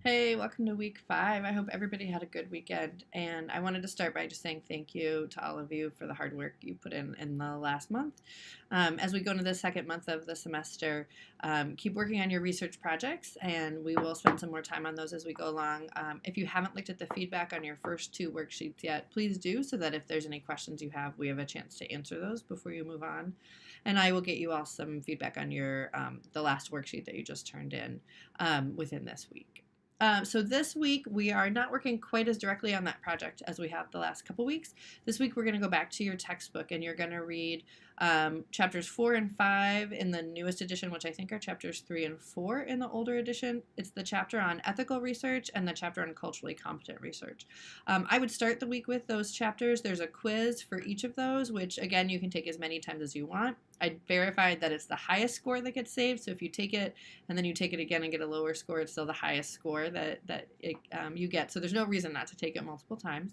Hey, welcome to week 5. I hope everybody had a good weekend. And I wanted to start by just saying thank you to all of you for the hard work you put in the last month. As we go into the second month of the semester, keep working on your research projects, and we will spend some more time on those as we go along. If you haven't looked at the feedback on your first 2 worksheets yet, please do so that if there's any questions you have, we have a chance to answer those before you move on. And I will get you all some feedback on your the last worksheet that you just turned in within this week. So this week we are not working quite as directly on that project as we have the last couple weeks. This week we're going to go back to your textbook and you're going to read chapters 4 and 5 in the newest edition, which I think are chapters 3 and 4 in the older edition. It's the chapter on ethical research and the chapter on culturally competent research. I would start the week with those chapters. There's a quiz for each of those, which again you can take as many times as you want. I verified that it's the highest score that gets saved. So if you take it and then you take it again and get a lower score, it's still the highest score that you get. So there's no reason not to take it multiple times.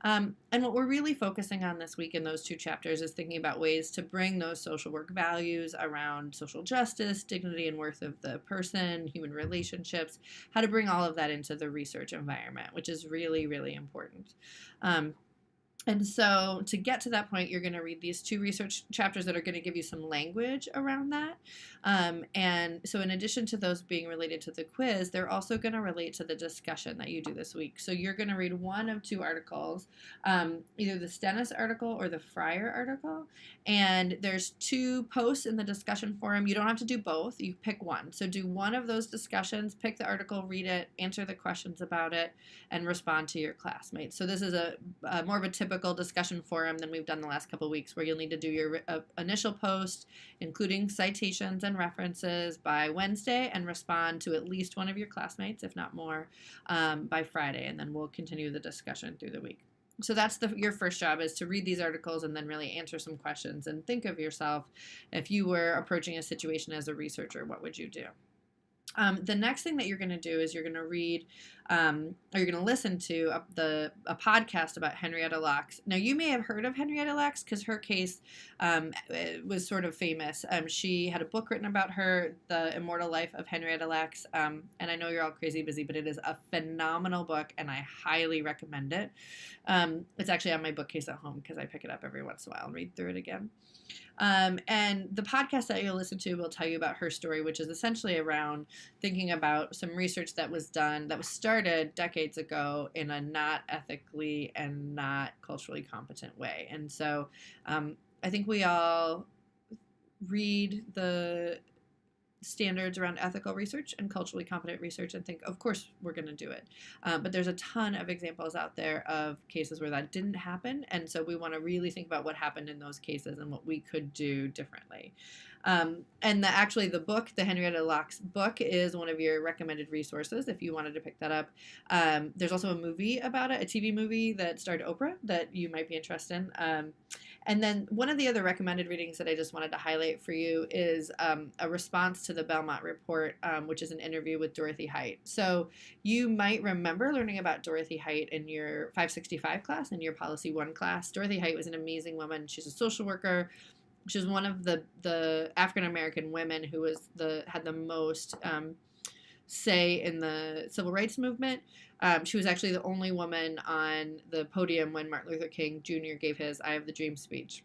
And what we're really focusing on this week in those 2 chapters is thinking about ways to bring those social work values around social justice, dignity and worth of the person, human relationships, how to bring all of that into the research environment, which is really, really important. And so to get to that point, you're going to read these 2 research chapters that are going to give you some language around that. And so in addition to those being related to the quiz, they're also going to relate to the discussion that you do this week. So you're going to read one of 2 articles, either the Stennis article or the Fryer article. And there's 2 posts in the discussion forum. You don't have to do both. You pick one. So do one of those discussions, pick the article, read it, answer the questions about it, and respond to your classmates. So this is a more of a typical discussion forum than we've done the last couple of weeks, where you'll need to do your initial post, including citations and references, by Wednesday and respond to at least one of your classmates, if not more, by Friday, and then we'll continue the discussion through the week. So that's your first job, is to read these articles and then really answer some questions and think of yourself, if you were approaching a situation as a researcher, what would you do? The next thing that you're going to do is you're going to read or you're going to listen to a podcast about Henrietta Lacks. Now, you may have heard of Henrietta Lacks because her case was sort of famous. She had a book written about her, The Immortal Life of Henrietta Lacks. And I know you're all crazy busy, but it is a phenomenal book, and I highly recommend it. It's actually on my bookcase at home because I pick it up every once in a while and read through it again. And the podcast that you'll listen to will tell you about her story, which is essentially around thinking about some research that was done, that was started decades ago in a not ethically and not culturally competent way. And so I think we all read the standards around ethical research and culturally competent research and think, of course, we're going to do it. But there's a ton of examples out there of cases where that didn't happen. And so we want to really think about what happened in those cases and what we could do differently. And actually, the book, the Henrietta Lacks book, is one of your recommended resources if you wanted to pick that up. There's also a movie about it, a TV movie that starred Oprah, that you might be interested in. And then one of the other recommended readings that I just wanted to highlight for you is a response to the Belmont Report, which is an interview with Dorothy Height. So you might remember learning about Dorothy Height in your 565 class, in your Policy 1 class. Dorothy Height was an amazing woman. She's a social worker. She was one of the African-American women who had the most say in the civil rights movement. She was actually the only woman on the podium when Martin Luther King Jr. gave his I Have the Dream speech.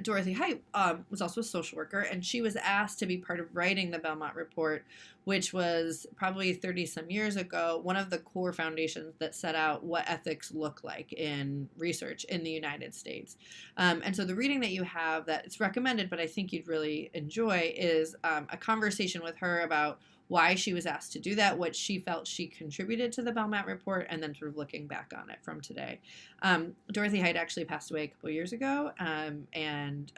Dorothy Height was also a social worker, and she was asked to be part of writing the Belmont Report, which was probably 30-some years ago, one of the core foundations that set out what ethics look like in research in the United States. And so the reading that you have that it's recommended, but I think you'd really enjoy, is a conversation with her about why she was asked to do that, what she felt she contributed to the Belmont Report, and then sort of looking back on it from today. Dorothy Height actually passed away a couple years ago, and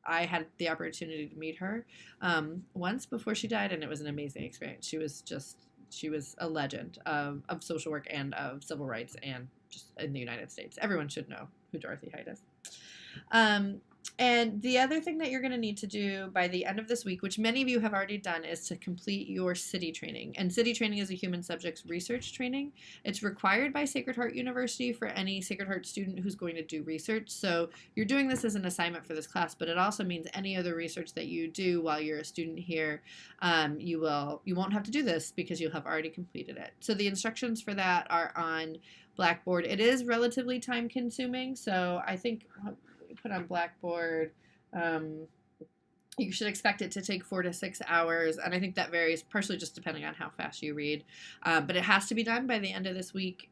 I had the opportunity to meet her once before she died, and it was an amazing experience. She was a legend of social work and of civil rights and just in the United States. Everyone should know who Dorothy Height is. And the other thing that you're going to need to do by the end of this week, which many of you have already done, is to complete your CITI training. And CITI training is a human subjects research training. It's required by Sacred Heart University for any Sacred Heart student who's going to do research. So you're doing this as an assignment for this class, but it also means any other research that you do while you're a student here, you won't have to do this because you'll have already completed it. So the instructions for that are on Blackboard. It is relatively time consuming, so I think put on Blackboard. You should expect it to take 4 to 6 hours, and I think that varies partially just depending on how fast you read. But it has to be done by the end of this week.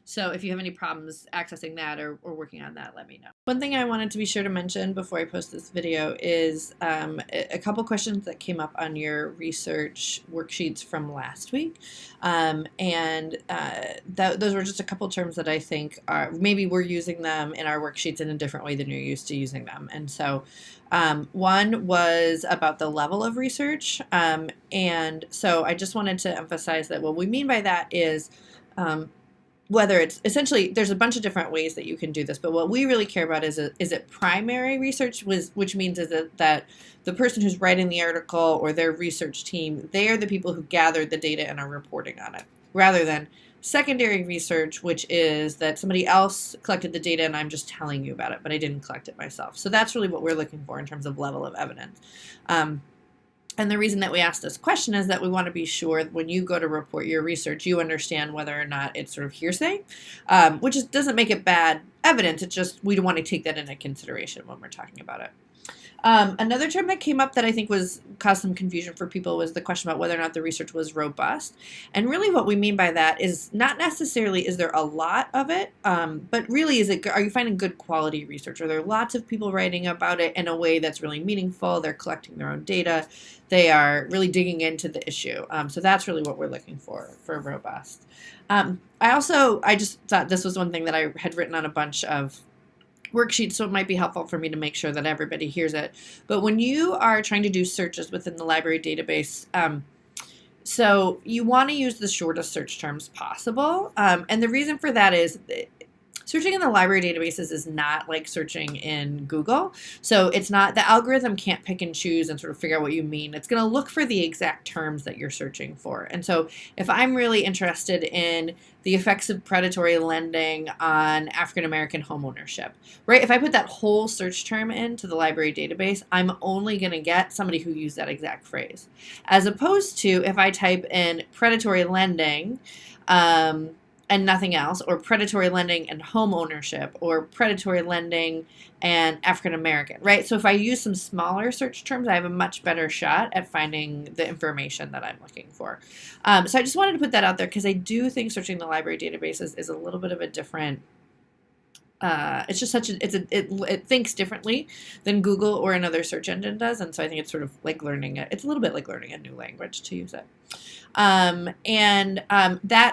So if you have any problems accessing that or working on that, let me know. One thing I wanted to be sure to mention before I post this video is a couple questions that came up on your research worksheets from last week. Those were just a couple terms that I think are, maybe we're using them in our worksheets in a different way than you're used to using them. And so one was about the level of research. And so I just wanted to emphasize that what we mean by that is whether it's essentially, there's a bunch of different ways that you can do this, but what we really care about is it primary research, which means that the person who's writing the article or their research team, they are the people who gathered the data and are reporting on it, rather than secondary research, which is that somebody else collected the data and I'm just telling you about it, but I didn't collect it myself. So that's really what we're looking for in terms of level of evidence. And the reason that we ask this question is that we want to be sure when you go to report your research, you understand whether or not it's sort of hearsay, which doesn't make it bad evidence. It's just we want to take that into consideration when we're talking about it. Another term that came up that I think caused some confusion for people was the question about whether or not the research was robust. And really what we mean by that is not necessarily is there a lot of it, but really are you finding good quality research? Are there lots of people writing about it in a way that's really meaningful? They're collecting their own data. They are really digging into the issue. So that's really what we're looking for robust. I just thought this was one thing that I had written on a bunch of worksheet, so it might be helpful for me to make sure that everybody hears it. But when you are trying to do searches within the library database, so you want to use the shortest search terms possible. And the reason for that is searching in the library databases is not like searching in Google. So it's not, the algorithm can't pick and choose and sort of figure out what you mean. It's going to look for the exact terms that you're searching for. And so if I'm really interested in the effects of predatory lending on African American homeownership, right? If I put that whole search term into the library database, I'm only going to get somebody who used that exact phrase. As opposed to if I type in predatory lending, and nothing else, or predatory lending and home ownership, or predatory lending and African American, right? So if I use some smaller search terms, I have a much better shot at finding the information that I'm looking for. So I just wanted to put that out there because I do think searching the library databases is a little bit of a different. It's just it thinks differently than Google or another search engine does, and so I think it's sort of like it's a little bit like learning a new language to use it. That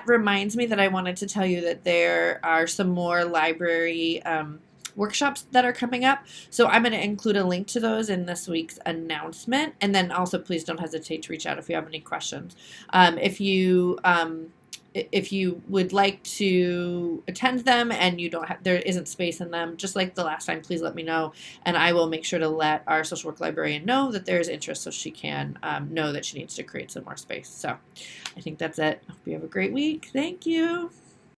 reminds me that I wanted to tell you that there are some more library workshops that are coming up. So I'm going to include a link to those in this week's announcement. And then also please don't hesitate to reach out if you have any questions. If you would like to attend them and there isn't space in them, just like the last time, please let me know, and I will make sure to let our social work librarian know that there's interest so she can know that she needs to create some more space. So I think that's it. Hope you have a great week. Thank you.